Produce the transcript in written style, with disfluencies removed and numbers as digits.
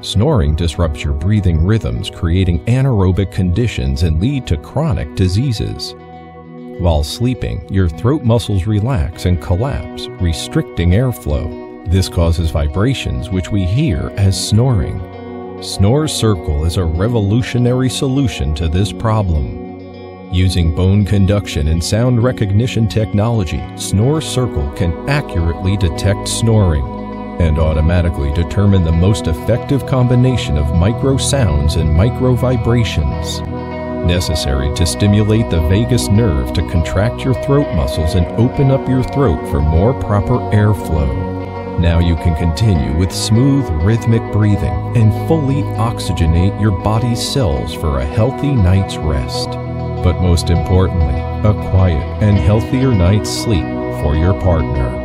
Snoring disrupts your breathing rhythms, creating anaerobic conditions and lead to chronic diseases. While sleeping, your throat muscles relax and collapse, restricting airflow. This causes vibrations, which we hear as snoring. Snore Circle is a revolutionary solution to this problem. Using bone conduction and sound recognition technology, Snore Circle can accurately detect snoring and automatically determine the most effective combination of micro sounds and micro vibrations necessary to stimulate the vagus nerve to contract your throat muscles and open up your throat for more proper airflow. Now you can continue with smooth, rhythmic breathing and fully oxygenate your body's cells for a healthy night's rest. But most importantly, a quiet and healthier night's sleep for your partner.